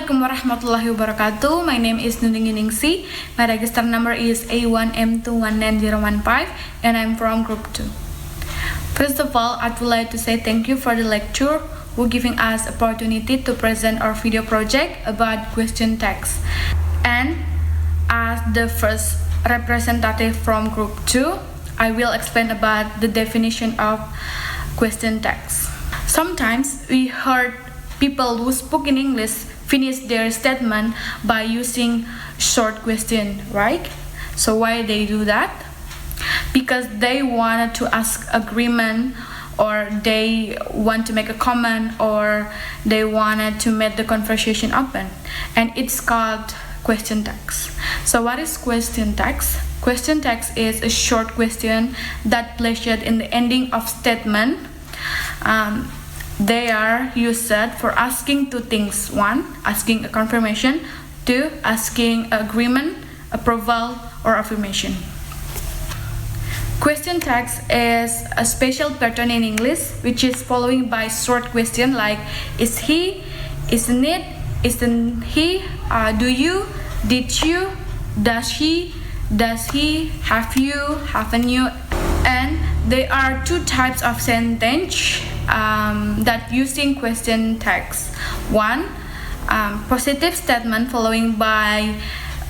Assalamualaikum warahmatullahi wabarakatuh. My name is NUNINGSIH. My register number is A1M219015 and I'm from Group 2. First of all, I would like to say thank you for the lecturer who giving us opportunity to present our video project about question text. And as the first representative from Group 2, I will explain about the definition of question text. Sometimes we heard people who speak in English finish their statement by using short question, right? So why they do that? Because they wanted to ask agreement, or they want to make a comment, or they wanted to make the conversation open, and it's called question text. So what is question text? Question text is a short question that placed in the ending of statement. They are used for asking two things. One, asking a confirmation. Two, asking agreement, approval, or affirmation. Question text is a special pattern in English which is following by short question like is he, isn't it, isn't he, do you, did you, does he, have you, haven't you. And there are two types of sentence that using question text. One, positive statement following by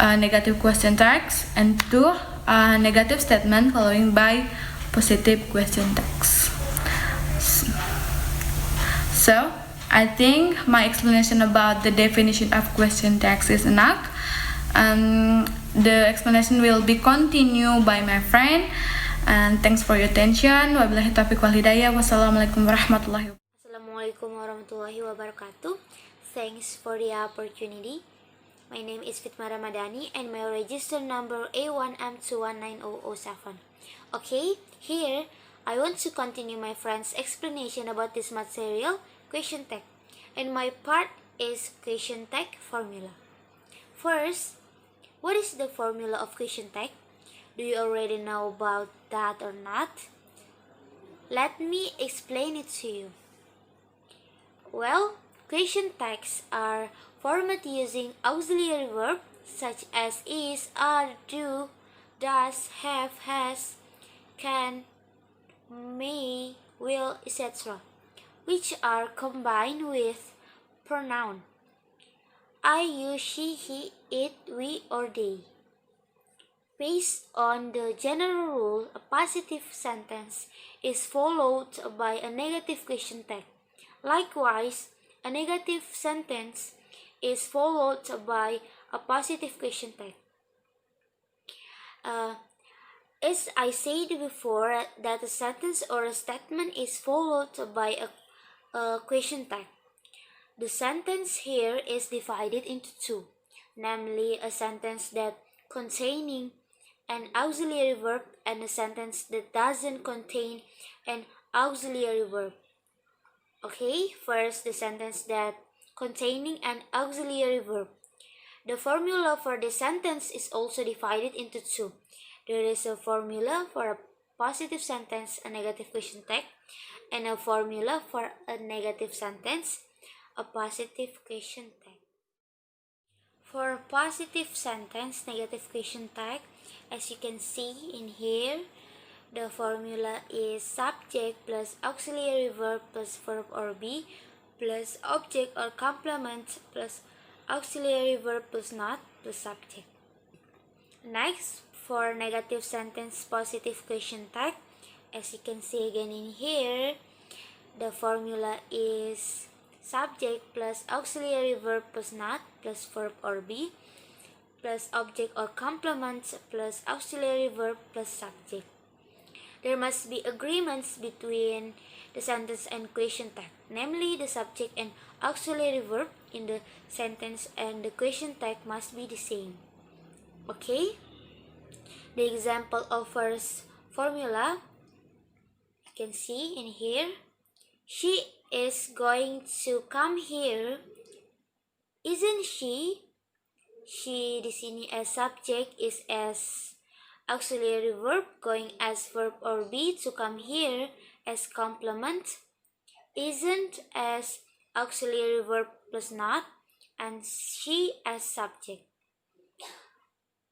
negative question text, and two, negative statement following by positive question text. So I think my explanation about the definition of question text is enough. The explanation will be continued by my friend. And thanks for your attention. Wabillahi taufiq wal hidayah. Wassalamualaikum warahmatullahi wabarakatuh. Assalamualaikum warahmatullahi wabarakatuh. Thanks for the opportunity. My name is FITMA RAMADHANI and my register number A1M219007. Okay, here I want to continue my friend's explanation about this material, question text. And my part is question text formula. First, what is the formula of question text? Do you already know about that or not? Let me explain it to you. Well, question texts are formed using auxiliary verbs such as is, are, do, does, have, has, can, may, will, etc., which are combined with pronoun I, you, she, he, it, we, or they. Based on the general rule, a positive sentence is followed by a negative question text. Likewise, a negative sentence is followed by a positive question text. As I said before, that a sentence or a statement is followed by a question text. The sentence here is divided into two, namely a sentence that containing an auxiliary verb and a sentence that doesn't contain an auxiliary verb. Okay, first the sentence that containing an auxiliary verb. The formula for the sentence is also divided into two. There is a formula for a positive sentence, a negative question text, and a formula for a negative sentence, a positive question text. For positive sentence, negative question text, as you can see in here, the formula is subject plus auxiliary verb plus verb or be plus object or complement plus auxiliary verb plus not plus subject. Next, for negative sentence positive question text, as you can see again in here, the formula is subject plus auxiliary verb plus not plus verb or be plus object or complement plus auxiliary verb plus subject. There must be agreements between the sentence and question text, namely the subject and auxiliary verb in the sentence and the question text must be the same. Okay? The example of first formula, you can see in here, she is going to come here, isn't she? She di sini as subject, is as auxiliary verb, going as verb or be, to come here as complement, isn't as auxiliary verb plus not, and she as subject.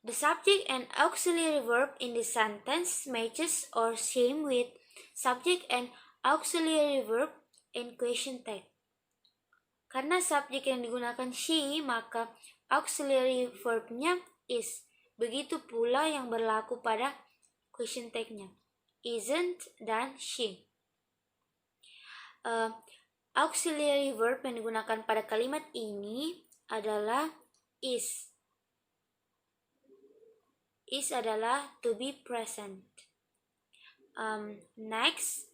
The subject and auxiliary verb in the sentence matches or same with subject and auxiliary verb in question tag. Karena subjek yang digunakan she, maka auxiliary verbnya is. Begitu pula yang berlaku pada question tag-nya, isn't dan she. Auxiliary verb yang digunakan pada kalimat ini adalah is. Is adalah to be present. Next,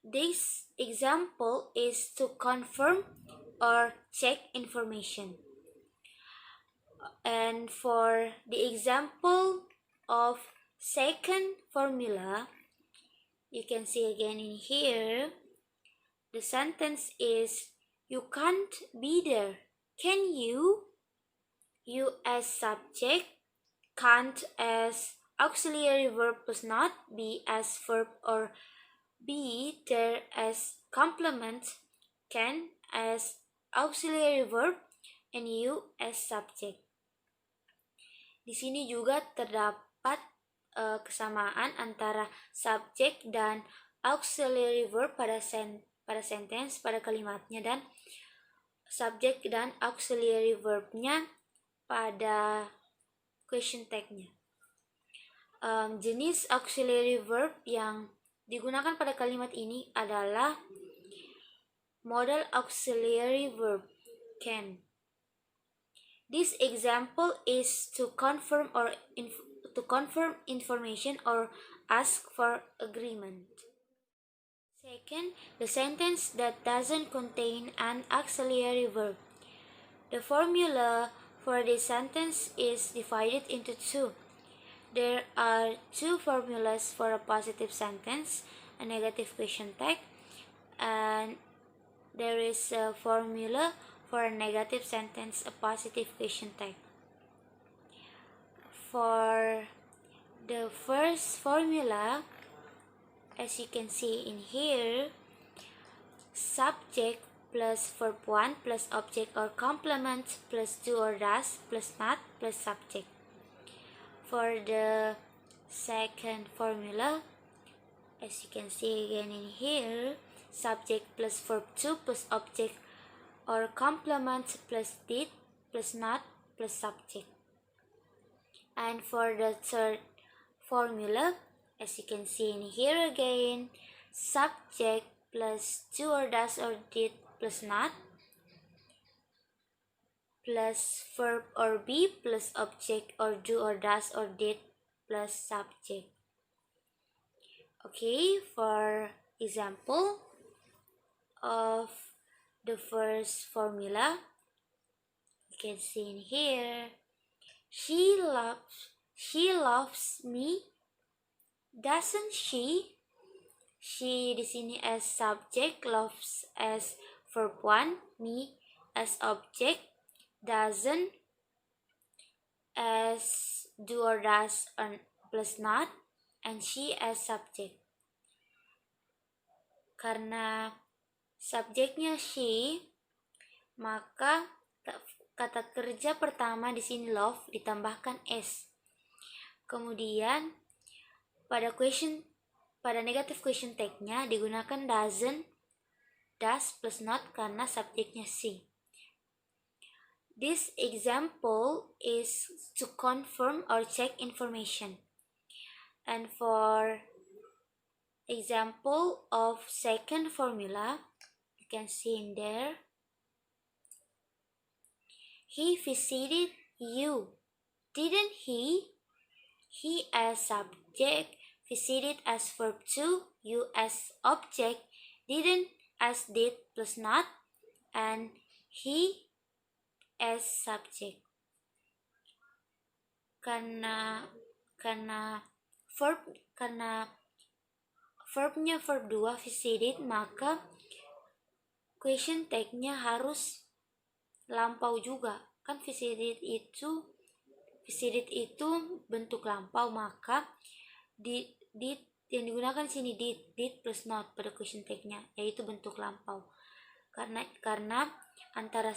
this example is to confirm or check information. And for the example of second formula, you can see again in here, the sentence is, you can't be there. Can you? You as subject, can't as auxiliary verb plus not, be as verb or be there as complement, can as auxiliary verb, and you as subject. Di sini juga terdapat kesamaan antara subjek dan auxiliary verb pada sentence, pada kalimatnya, dan subjek dan auxiliary verbnya pada question tag-nya. Jenis auxiliary verb yang digunakan pada kalimat ini adalah modal auxiliary verb, can. This example is to confirm information or ask for agreement. Second, the sentence that doesn't contain an auxiliary verb. The formula for this sentence is divided into two. There are two formulas for a positive sentence, a negative question tag, and there is a formula for a negative sentence, a positive question tag. For the first formula, as you can see in here, subject plus verb 1 plus object or complement plus do or does plus not plus subject. For the second formula, as you can see again in here, subject plus verb 2 plus object or complement plus did plus not plus subject. And for the third formula, as you can see in here again, subject plus do or does or did plus not plus verb or be plus object or do or does or did plus subject. Okay, for example of the first formula, you can see in here, she loves me, doesn't she? She di sini as subject, loves as verb 1, me as object, doesn't as do or does plus not, and she as subject. Karena subjeknya she, maka kata kerja pertama di sini love ditambahkan s. Kemudian pada negative question tag-nya digunakan doesn't, does plus not karena subjeknya she. This example is to confirm or check information. And for example of second formula, you can see in there, he visited you, didn't he? He as subject, visited as verb 2, you as object, didn't as did plus not, and he as subject. Karena verbnya verb 2 visited, maka question tag-nya harus lampau juga. Kan visited itu bentuk lampau, maka did yang digunakan sini did plus not pada question tag-nya, yaitu bentuk lampau. Karena antara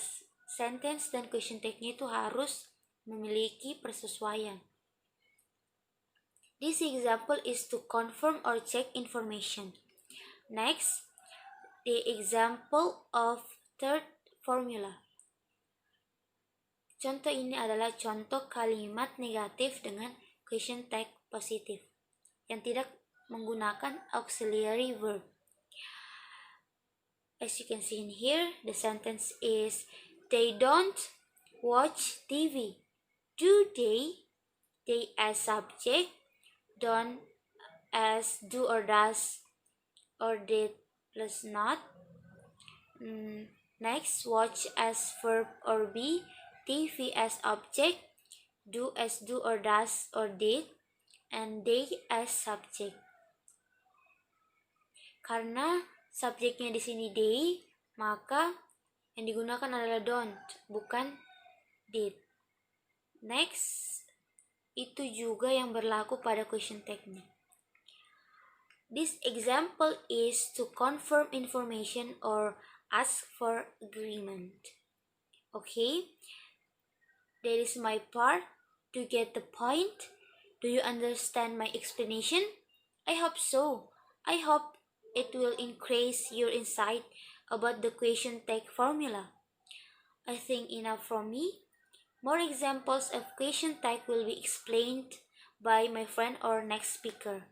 sentence dan question tag-nya itu harus memiliki persesuaian. This example is to confirm or check information. Next, the example of third formula. Contoh ini adalah contoh kalimat negatif dengan question tag positif yang tidak menggunakan auxiliary verb. As you can see in here, the sentence is, they don't watch TV. Do they? They as subject, don't as do or does, or did plus not. Next, watch as verb or be, TV as object, do as do or does or did, and they as subject. Karena subjeknya di sini they, maka yang digunakan adalah don't, bukan did. Next, itu juga yang berlaku pada question tag-nya. This example is to confirm information or ask for agreement. Okay, that is my part. Do you get the point? Do you understand my explanation? I hope so. I hope it will increase your insight about the question tag formula. I think enough from me. More examples of question tag will be explained by my friend or next speaker.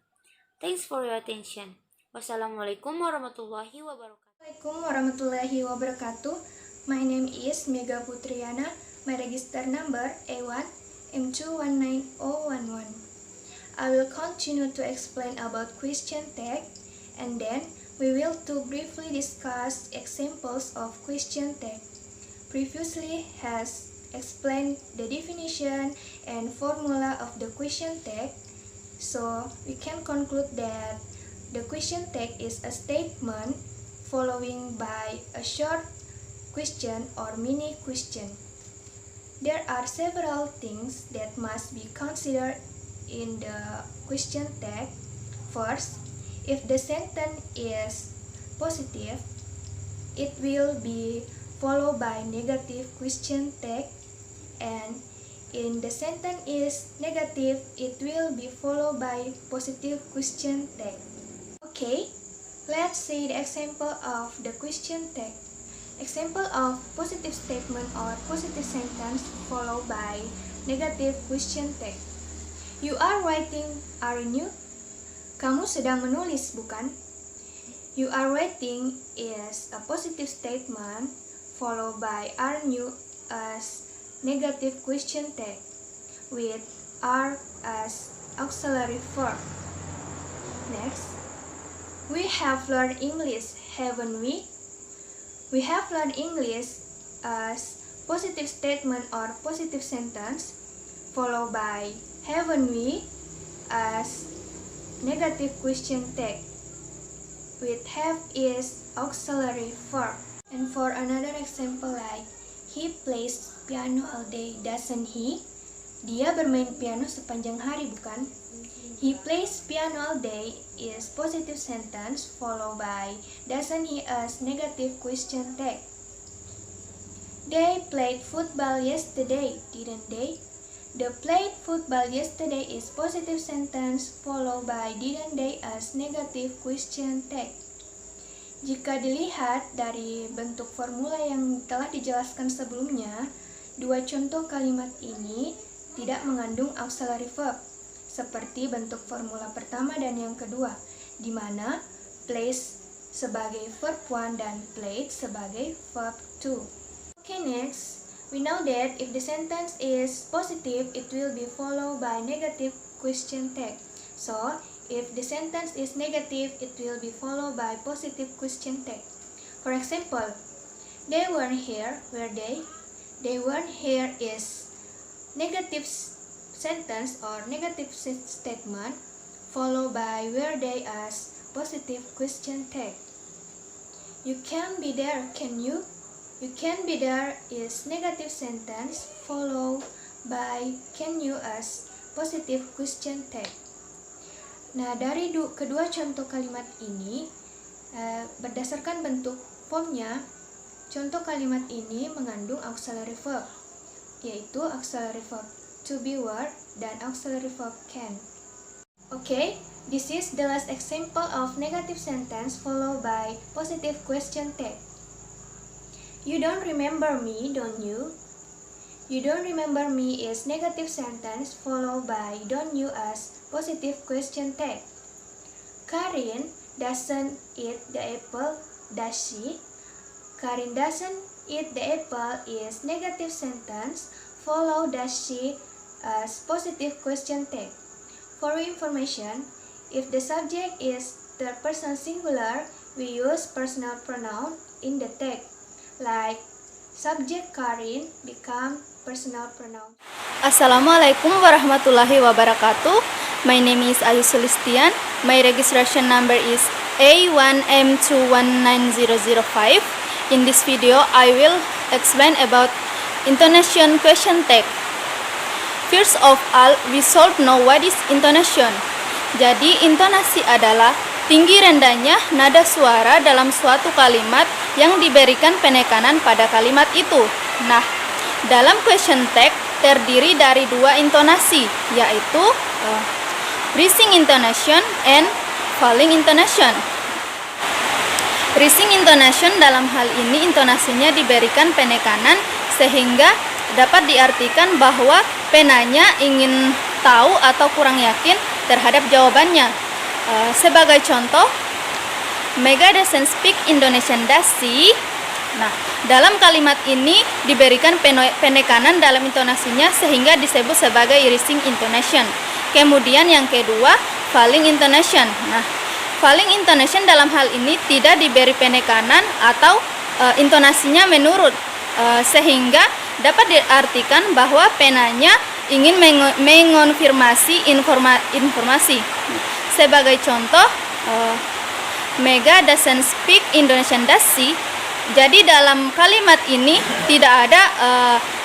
Thanks for your attention. Wassalamualaikum warahmatullahi wabarakatuh. Assalamualaikum warahmatullahi wabarakatuh. My name is Mega Putri Yana. My register number A1 M219011. I will continue to explain about question tag, and then we will to briefly discuss examples of question tag. Previously has explained the definition and formula of the question tag, so we can conclude that the question tag is a statement following by a short question or mini question. There are several things that must be considered in the question tag. First, if the sentence is positive, it will be followed by negative question tag, and in the sentence is negative, it will be followed by positive question tag. Okay, let's see the example of the question tag. Example of positive statement or positive sentence followed by negative question tag. You are writing, aren't you? Kamu sedang menulis, bukan? You are writing is a positive statement followed by aren't you as negative question tag with are as auxiliary verb. Next, we have learned English, haven't we? We have learned English as positive statement or positive sentence followed by haven't we as negative question tag with have is auxiliary verb. And for another example like he plays piano all day, doesn't he? Dia bermain piano sepanjang hari, bukan? He plays piano all day is positive sentence followed by doesn't he as negative question tag. They played football yesterday, didn't they? The played football yesterday is positive sentence followed by didn't they as negative question tag. Jika dilihat dari bentuk formula yang telah dijelaskan sebelumnya, dua contoh kalimat ini tidak mengandung auxiliary verb, seperti bentuk formula pertama dan yang kedua, di mana plays sebagai verb 1 dan played sebagai verb 2. Okay, next, we know that if the sentence is positive, it will be followed by negative question tag. So, if the sentence is negative, it will be followed by positive question tag. For example, they weren't here, were they? They weren't here is negative sentence or negative statement followed by were they as positive question tag. You can be there, can you? You can be there is negative sentence followed by can you as positive question tag. Nah, dari kedua contoh kalimat ini, berdasarkan bentuk formnya, Contoh kalimat ini mengandung auxiliary verb, yaitu auxiliary verb to be were dan auxiliary verb can. Okay, this is the last example of negative sentence followed by positive question tag. You don't remember me, don't you? You don't remember me is negative sentence followed by don't you as positive question tag. Karin doesn't eat the apple, does she? Karin doesn't eat the apple is negative sentence followed does she as positive question tag. For your information, if the subject is third person singular, we use personal pronoun in the tag, like subject Karin become personal pronoun. Assalamualaikum warahmatullahi wabarakatuh. My name is SULISTIAN. My registration number is A1M219005. In this video, I will explain about intonation question tag. First of all, we should know what is intonation. Jadi, intonasi adalah tinggi rendahnya nada suara dalam suatu kalimat yang diberikan penekanan pada kalimat itu. Nah, dalam question tag terdiri dari dua intonasi, yaitu rising intonation and falling intonation. Rising intonation dalam hal ini intonasinya diberikan penekanan sehingga dapat diartikan bahwa penanya ingin tahu atau kurang yakin terhadap jawabannya. Sebagai contoh, Mega doesn't speak Indonesian, does she? Nah, dalam kalimat ini diberikan penekanan dalam intonasinya sehingga disebut sebagai rising intonation. Kemudian yang kedua, falling intonation. Nah, falling intonation dalam hal ini tidak diberi penekanan atau intonasinya menurun, sehingga dapat diartikan bahwa penanya ingin mengonfirmasi informasi. Sebagai contoh, Mega doesn't speak Indonesian, does she? Jadi dalam kalimat ini tidak ada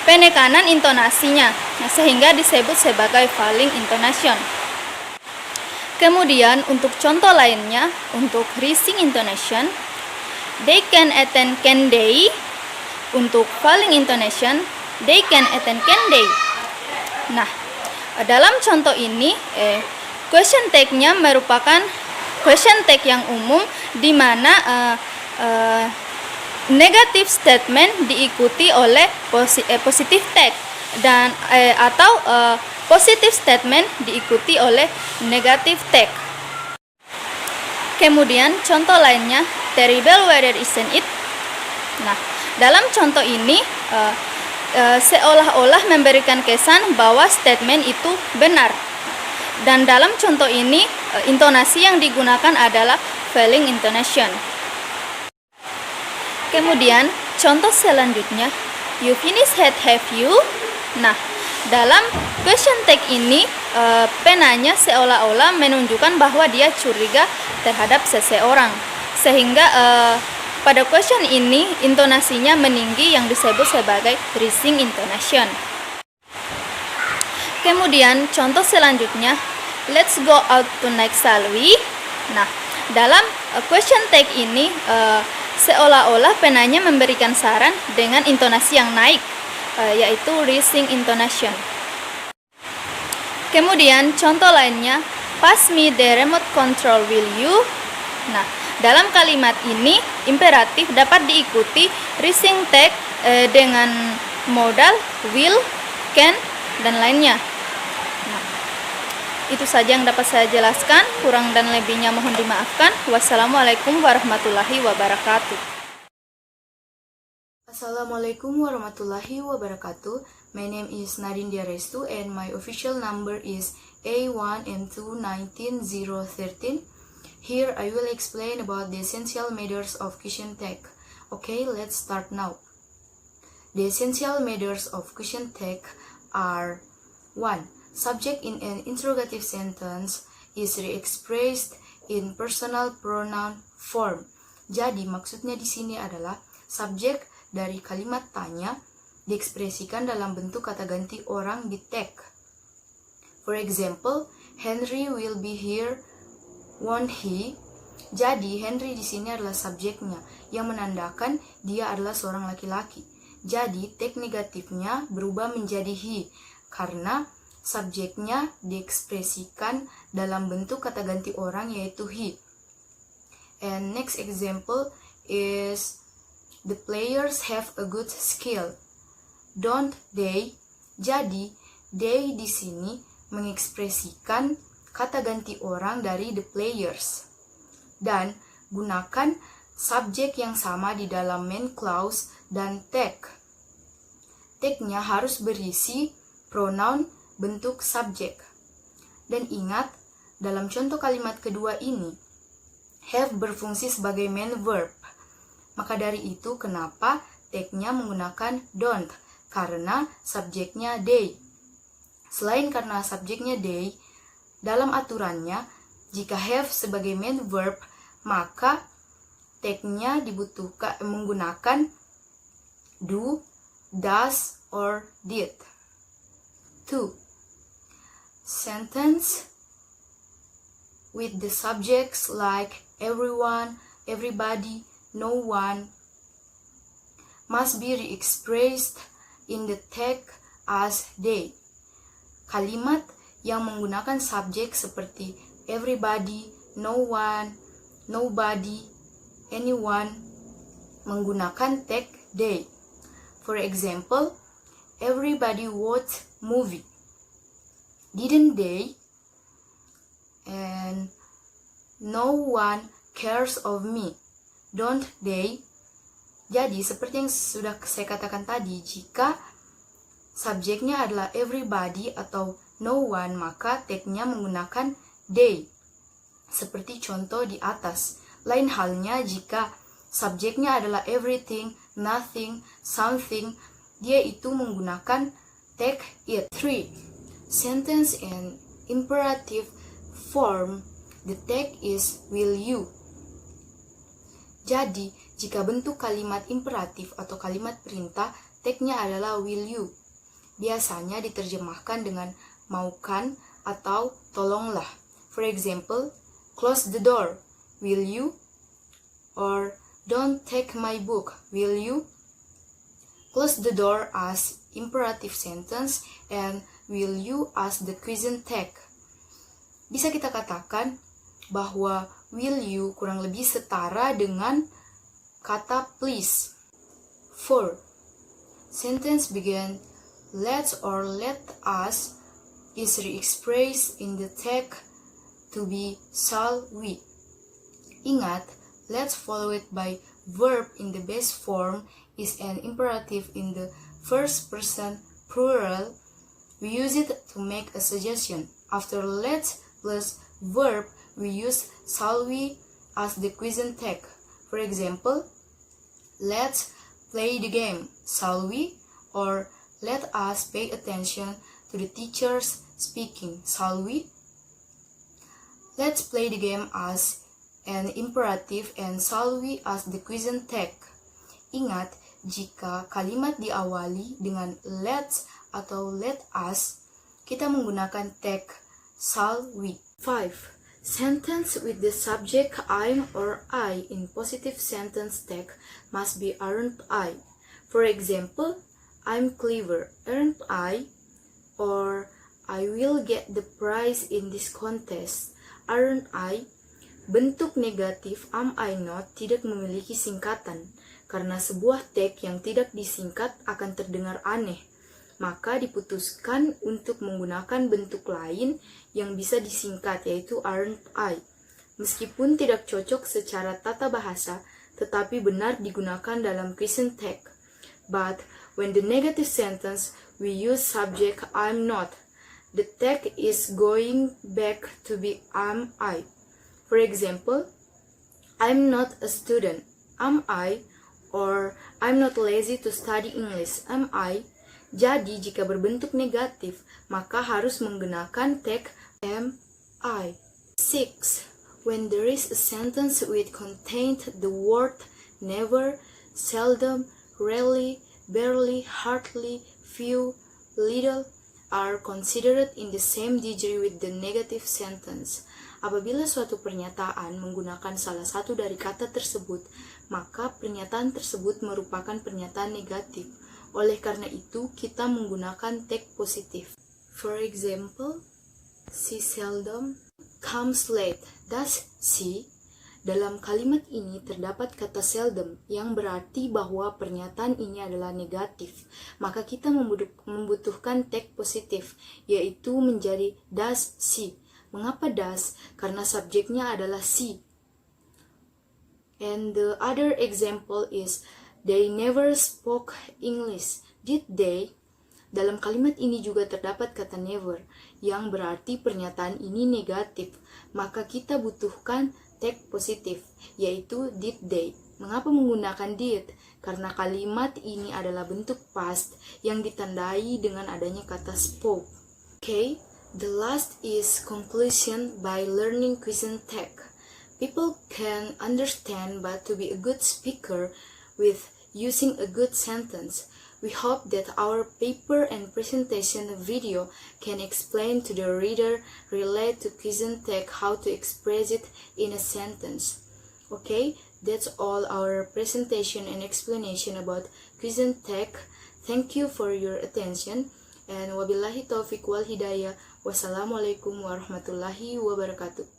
penekanan intonasinya, sehingga disebut sebagai falling intonation. Kemudian untuk contoh lainnya, untuk rising intonation, they can attend, can they? Untuk falling intonation, they can attend, can they? Nah, dalam contoh ini, question tag-nya merupakan question tag yang umum di mana negative statement diikuti oleh positive tag dan atau positive statement diikuti oleh negative tag. Kemudian contoh lainnya, terrible weather, isn't it? Nah, dalam contoh ini seolah-olah memberikan kesan bahwa statement itu benar. Dan dalam contoh ini intonasi yang digunakan adalah falling intonation. Kemudian contoh selanjutnya, you finish it, have you? Nah, dalam question tag ini penanya seolah-olah menunjukkan bahwa dia curiga terhadap seseorang, sehingga pada question ini intonasinya meninggi yang disebut sebagai rising intonation. Kemudian contoh selanjutnya, let's go out tonight, shall we? Nah, dalam question tag ini seolah-olah penanya memberikan saran dengan intonasi yang naik, yaitu rising intonation. Kemudian contoh lainnya, pass me the remote control, will you? Nah, dalam kalimat ini imperatif dapat diikuti rising tag dengan modal will, can, dan lainnya. Nah, itu saja yang dapat saya jelaskan. Kurang dan lebihnya mohon dimaafkan. Wassalamualaikum warahmatullahi wabarakatuh. Assalamualaikum warahmatullahi wabarakatuh. My name is NADINE RESTU and my official number is A1M2190013. Here I will explain about the essential matters of question tag. Okay, let's start now. The essential matters of question tag are: 1. Subject in an interrogative sentence is re-expressed in personal pronoun form. Jadi maksudnya di sini adalah subjek dari kalimat tanya diekspresikan dalam bentuk kata ganti orang di tag. For example, Henry will be here, won't he? Jadi Henry di sini adalah subjeknya yang menandakan dia adalah seorang laki-laki. Jadi tag negatifnya berubah menjadi he karena subjeknya diekspresikan dalam bentuk kata ganti orang yaitu he. And next example is the players have a good skill. Don't they? Jadi they di sini mengekspresikan kata ganti orang dari the players. Dan gunakan subjek yang sama di dalam main clause dan tag. Tagnya harus berisi pronoun bentuk subjek. Dan ingat, dalam contoh kalimat kedua ini, have berfungsi sebagai main verb. Maka dari itu kenapa tagnya menggunakan don't, karena subjeknya they. Selain karena subjeknya they, dalam aturannya, jika have sebagai main verb, maka tagnya dibutuhkan menggunakan do, does, or did. 2. Sentence with the subjects like everyone, everybody, no one must be re-expressed in the tag as they. Kalimat yang menggunakan subjek seperti everybody, no one, nobody, anyone menggunakan tag they. For example, everybody watched movie. Didn't they? And no one cares of me. Don't they? Jadi seperti yang sudah saya katakan tadi, jika subjeknya adalah everybody atau no one, maka tagnya menggunakan they. Seperti contoh di atas. Lain halnya jika subjeknya adalah everything, nothing, something, dia itu menggunakan tag it. 3. Sentence in imperative form, the tag is will you. Jadi, jika bentuk kalimat imperatif atau kalimat perintah, tagnya adalah will you. Biasanya diterjemahkan dengan maukan atau tolonglah. For example, close the door, will you? Or don't take my book, will you? Close the door as imperative sentence and will you as the question tag. Bisa kita katakan bahwa will you kurang lebih setara dengan kata please. 4. Sentence begin let's or let us is re-expressed in the tag to be shall we. Ingat, let's followed by verb in the base form is an imperative in the first person plural. We use it to make a suggestion. After let's plus verb, we use shall we as the question tag. For example, let's play the game, shall we? Or let us pay attention to the teachers speaking, shall we? Let's play the game as an imperative and shall we as the question tag. Ingat, jika kalimat diawali dengan let's atau let us, kita menggunakan tag shall we. 5. Sentence with the subject I'm or I in positive sentence tag must be aren't I. For example, I'm clever, aren't I? Or I will get the prize in this contest, aren't I? Bentuk negatif am I not tidak memiliki singkatan, karena sebuah tag yang tidak disingkat akan terdengar aneh. Maka diputuskan untuk menggunakan bentuk lain yang bisa disingkat, yaitu aren't I. Meskipun tidak cocok secara tata bahasa, tetapi benar digunakan dalam question tag. But when the negative sentence, we use subject I'm not. The tag is going back to be am I. For example, I'm not a student, am I? Or I'm not lazy to study English, am I? Jadi jika berbentuk negatif, maka harus menggunakan tag am I. 6. When there is a sentence which contained the word never, seldom, rarely, barely, hardly, few, little, are considered in the same degree with the negative sentence. Apabila suatu pernyataan menggunakan salah satu dari kata tersebut, maka pernyataan tersebut merupakan pernyataan negatif. Oleh karena itu, kita menggunakan tag positif. For example, she seldom comes late. Does she? Dalam kalimat ini terdapat kata seldom yang berarti bahwa pernyataan ini adalah negatif. Maka kita membutuhkan tag positif, yaitu menjadi does she. Mengapa does? Karena subjeknya adalah she. And the other example is they never spoke English. Did they? Dalam kalimat ini juga terdapat kata never yang berarti pernyataan ini negatif. Maka kita butuhkan tag positif, yaitu did they. Mengapa menggunakan did? Karena kalimat ini adalah bentuk past yang ditandai dengan adanya kata spoke. Okay, the last is conclusion by learning question tag. People can understand but to be a good speaker with using a good sentence. We hope that our paper and presentation video can explain to the reader relate to question tag how to express it in a sentence. Okay, that's all our presentation and explanation about question tag. Thank you for your attention and wabillahi taufiq wal hidayah. Wassalamualaikum warahmatullahi wabarakatuh.